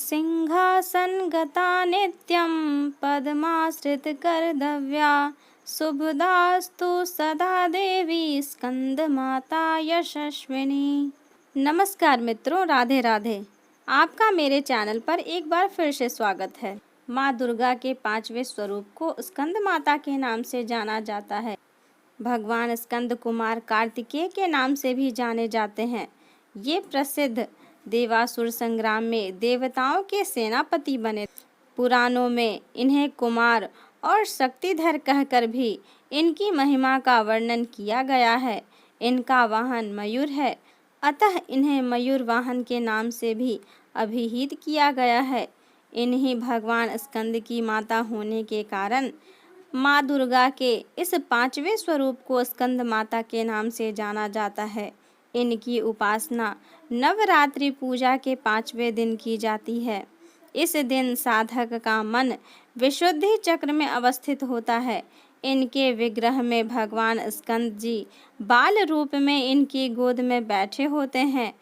सिंहासनगता नित्यं पद्माश्रितकरदव्या शुभदास्तु सदा देवी स्कंदमाता यशस्विनी। नमस्कार मित्रों, राधे राधे। आपका मेरे चैनल पर एक बार फिर से स्वागत है। माँ दुर्गा के 5वें स्वरूप को स्कंद माता के नाम से जाना जाता है। भगवान स्कंद कुमार कार्तिकेय के नाम से भी जाने जाते हैं। ये प्रसिद्ध देवासुर संग्राम में देवताओं के सेनापति बने। पुराणों में इन्हें कुमार और शक्तिधर कहकर भी इनकी महिमा का वर्णन किया गया है। इनका वाहन मयूर है, अतः इन्हें मयूर वाहन के नाम से भी अभिहित किया गया है। इन्हीं भगवान स्कंद की माता होने के कारण माँ दुर्गा के इस 5वें स्वरूप को स्कंद माता के नाम से जाना जाता है। इनकी उपासना नवरात्रि पूजा के 5वें दिन की जाती है। इस दिन साधक का मन विशुद्धि चक्र में अवस्थित होता है। इनके विग्रह में भगवान स्कंद जी बाल रूप में इनकी गोद में बैठे होते हैं।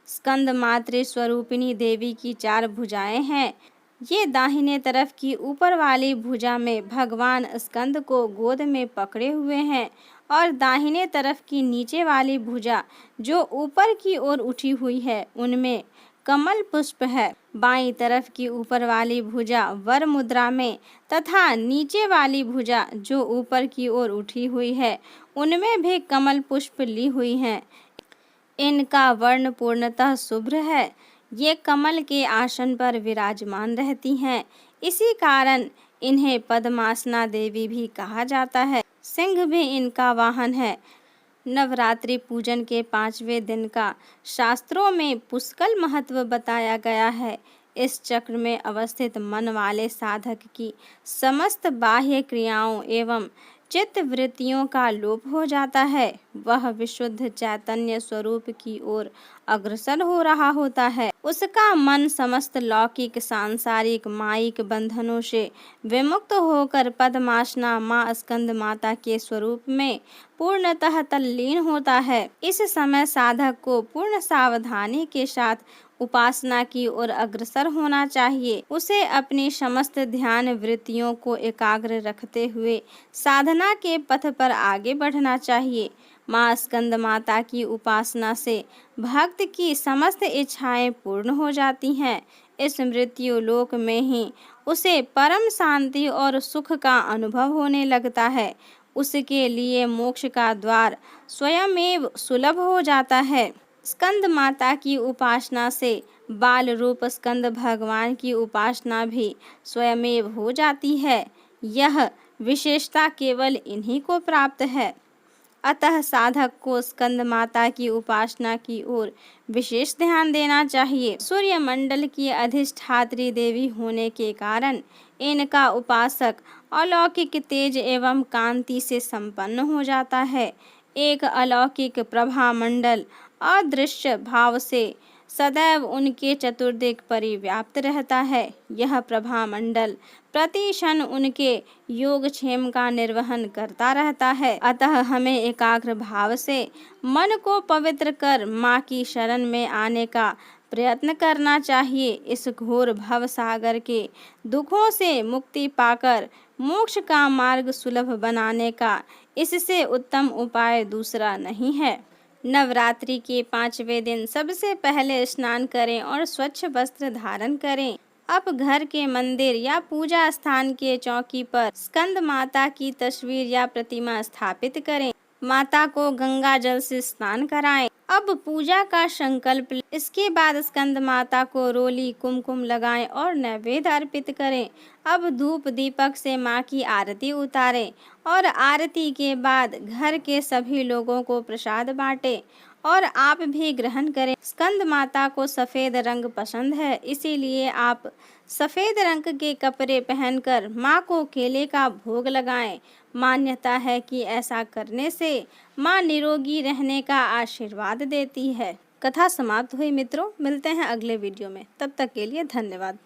स्कंद मातृ स्वरूपिणी देवी की 4 भुजाएं हैं। ये दाहिने तरफ की ऊपर वाली भुजा में भगवान स्कंद को गोद में पकड़े हुए हैं और दाहिने तरफ की नीचे वाली भुजा जो ऊपर की ओर उठी हुई है उनमें कमल पुष्प है। बाईं तरफ की ऊपर वाली भुजा वर मुद्रा में तथा नीचे वाली भुजा जो ऊपर की ओर उठी हुई है उनमें भी कमल पुष्प ली हुई हैं। इनका वर्ण पूर्णतः शुभ्र है। ये कमल के आसन पर विराजमान रहती हैं। इसी कारण इन्हें पद्मासना देवी भी कहा जाता है। सिंह भी इनका वाहन है। नवरात्रि पूजन के 5वें दिन का शास्त्रों में पुष्कल महत्व बताया गया है। इस चक्र में अवस्थित मन वाले साधक की समस्त बाह्य क्रियाओं एवं चित्त वृत्तियों का लोप हो जाता है। वह विशुद्ध चैतन्य स्वरूप की ओर अग्रसर हो रहा होता है। उसका मन समस्त लौकिक सांसारिक मायिक बंधनों से विमुक्त होकर पद्मासना माँ स्कंद माता के स्वरूप में पूर्णतः तल्लीन होता है। इस समय साधक को पूर्ण सावधानी के साथ उपासना की ओर अग्रसर होना चाहिए। उसे अपनी समस्त ध्यान वृत्तियों को एकाग्र रखते हुए साधना के पथ पर आगे बढ़ना चाहिए। माँ स्कंद माता की उपासना से भक्त की समस्त इच्छाएं पूर्ण हो जाती हैं। इस मृत्यु लोक में ही उसे परम शांति और सुख का अनुभव होने लगता है। उसके लिए मोक्ष का द्वार स्वयमेव सुलभ हो जाता है। स्कंद माता की उपासना से बाल रूप स्कंद भगवान की उपासना भी स्वयमेव हो जाती है। यह विशेषता केवल इन्हीं को प्राप्त है। अतः साधक को स्कंद माता की उपासना की ओर विशेष ध्यान देना चाहिए। सूर्य मंडल की अधिष्ठात्री देवी होने के कारण इनका उपासक अलौकिक तेज एवं कांति से संपन्न हो जाता है। एक अलौकिक प्रभा मंडल अदृश्य भाव से सदैव उनके चतुर्दिक परिव्याप्त रहता है। यह प्रभा मंडल प्रति क्षण उनके योगक्षेम का निर्वहन करता रहता है। अतः हमें एकाग्र भाव से मन को पवित्र कर माँ की शरण में आने का प्रयत्न करना चाहिए। इस घोर भव सागर के दुखों से मुक्ति पाकर मोक्ष का मार्ग सुलभ बनाने का इससे उत्तम उपाय दूसरा नहीं है। नवरात्रि के 5वें दिन सबसे पहले स्नान करें और स्वच्छ वस्त्र धारण करें। अब घर के मंदिर या पूजा स्थान के चौकी पर स्कंद माता की तस्वीर या प्रतिमा स्थापित करें। माता को गंगा जल से स्नान कराएं। अब पूजा का संकल्प लें। इसके बाद स्कंद माता को रोली कुमकुम लगाएं और नैवेद्य अर्पित करें। अब धूप दीपक से माँ की आरती उतारें और आरती के बाद घर के सभी लोगों को प्रसाद बांटें और आप भी ग्रहण करें। स्कंद माता को सफ़ेद रंग पसंद है, इसीलिए आप सफ़ेद रंग के कपड़े पहनकर माँ को केले का भोग लगाएं। मान्यता है कि ऐसा करने से माँ निरोगी रहने का आशीर्वाद देती है। कथा समाप्त हुई मित्रों, मिलते हैं अगले वीडियो में। तब तक के लिए धन्यवाद।